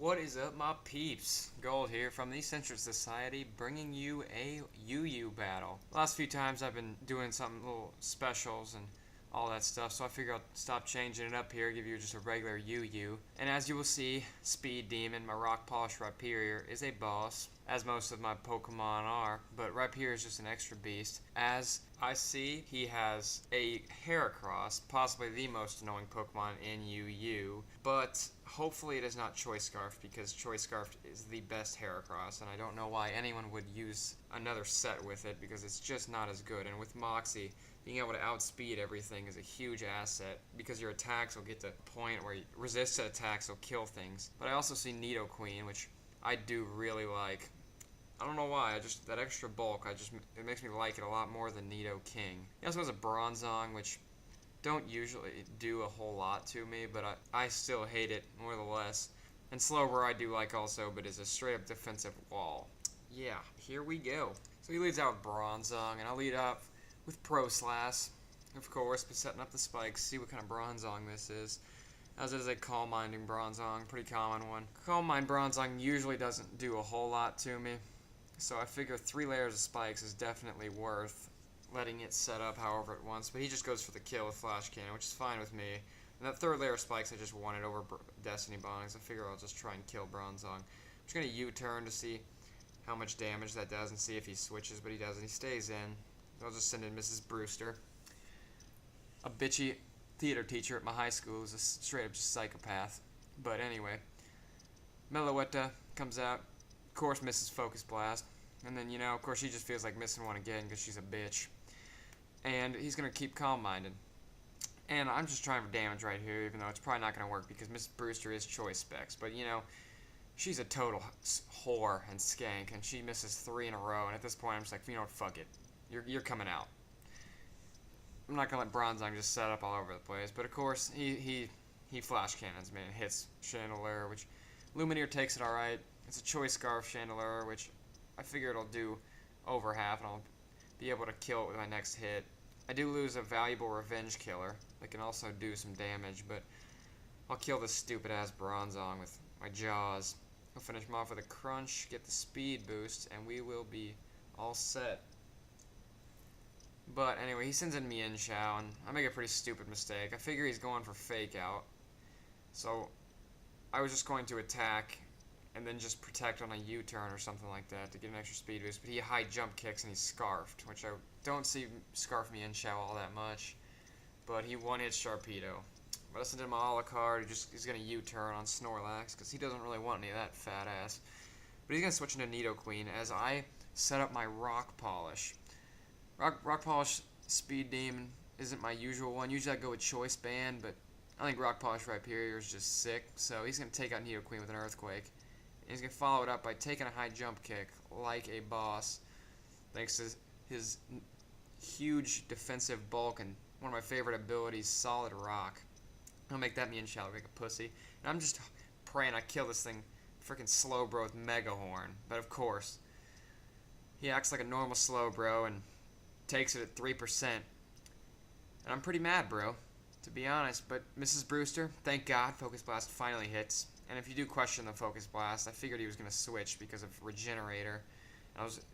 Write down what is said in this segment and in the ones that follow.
What is up, my peeps? Gold here from the SentretSociety, bringing you a UU battle. Last few times I've been doing some little specials and all that stuff, so I figure I'll stop changing it up here, give you just a regular UU. And as you will see, Speed Demon, my rock polish Rhyperior, is a boss, as most of my Pokemon are, but Rhyperior is just an extra beast. As I see, he has a Heracross, possibly the most annoying Pokemon in UU, but hopefully it is not Choice Scarf, because Choice Scarf is the best Heracross, and I don't know why anyone would use another set with it, because it's just not as good. And with Moxie, being able to outspeed everything is a huge asset, because your attacks will get to a point where resisted attacks will kill things. But I also see Nidoqueen, which I do really like. I don't know why, that extra bulk, it makes me like it a lot more than Nidoking. He also has a Bronzong, which don't usually do a whole lot to me, but I still hate it more or less. And Slowbro I do like also, but is a straight up defensive wall. Yeah, here we go. So he leads out with Bronzong, and I'll lead up with Froslass, of course, but setting up the spikes, see what kind of Bronzong this is. As it is a Calm Minding Bronzong, pretty common one. Calm Mind Bronzong usually doesn't do a whole lot to me, so I figure 3 layers of spikes is definitely worth letting it set up however it wants, but he just goes for the kill with Flash Cannon, which is fine with me. And that 3rd layer of spikes I just wanted over Destiny Bondings. I figure I'll just try and kill Bronzong. I'm just going to U-turn to see how much damage that does and see if he switches, but he doesn't. He stays in. I'll just send in Mrs. Brewster, a bitchy theater teacher at my high school who's a straight up psychopath. But anyway, Meloetta comes out, of course misses Focus Blast, and then, of course she just feels like missing one again because she's a bitch. And he's going to keep calm-minded. And I'm just trying for damage right here, even though it's probably not going to work because Mrs. Brewster is choice specs. But, she's a total whore and skank, and she misses 3 in a row, and at this point I'm just like, what, fuck it. You're coming out. I'm not going to let Bronzong just set up all over the place, but of course, he Flash Cannons me and hits Chandelure, which Lumineer takes it alright. It's a Choice Scarf Chandelure, which I figure it'll do over half, and I'll be able to kill it with my next hit. I do lose a valuable Revenge Killer that can also do some damage, but I'll kill this stupid-ass Bronzong with my Jaws. I'll finish him off with a Crunch, get the speed boost, and we will be all set. But anyway, he sends in Mienshao, and I make a pretty stupid mistake. I figure he's going for Fake Out, so I was just going to attack and then just protect on a U-turn or something like that to get an extra speed boost. But he high jump kicks and he's Scarfed, which I don't see Scarf Mienshao all that much. But he one-hits Sharpedo. But I sent him my Alucard, he's going to U-turn on Snorlax, because he doesn't really want any of that fat ass. But he's going to switch into Nidoqueen as I set up my Rock Polish. Rock Polish Speed Demon isn't my usual one. Usually I go with Choice Band, but I think Rock Polish Rhyperior is just sick. So he's going to take out Nidoqueen with an Earthquake. And he's going to follow it up by taking a high jump kick like a boss, thanks to his huge defensive bulk and one of my favorite abilities, Solid Rock. I'll make that Mienshao look like a pussy. And I'm just praying I kill this thing, freaking Slowbro with Mega Horn. But of course, he acts like a normal Slowbro and takes it at 3%. And I'm pretty mad, bro, to be honest. But Mrs. Brewster, thank God, Focus Blast finally hits. And if you do question the Focus Blast, I figured he was going to switch because of Regenerator.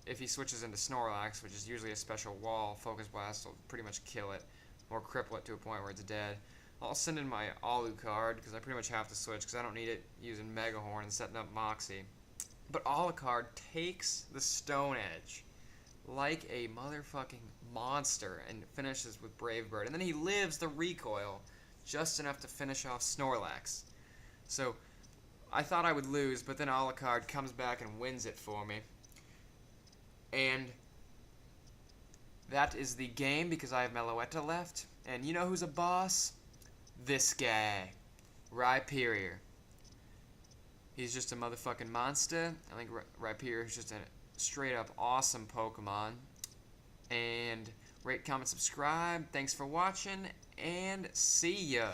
If he switches into Snorlax, which is usually a special wall, Focus Blast will pretty much kill it, or cripple it to a point where it's dead. I'll send in my Alucard, because I pretty much have to switch, because I don't need it using Mega Horn and setting up Moxie. But Alucard takes the Stone Edge like a motherfucking monster and finishes with Brave Bird. And then he lives the recoil just enough to finish off Snorlax. So I thought I would lose, but then Alucard comes back and wins it for me. And that is the game, because I have Meloetta left. And you know who's a boss? This guy, Rhyperior. He's just a motherfucking monster. I think Rhyperior is just a straight up awesome Pokemon. And rate, comment, subscribe. Thanks for watching, and see ya.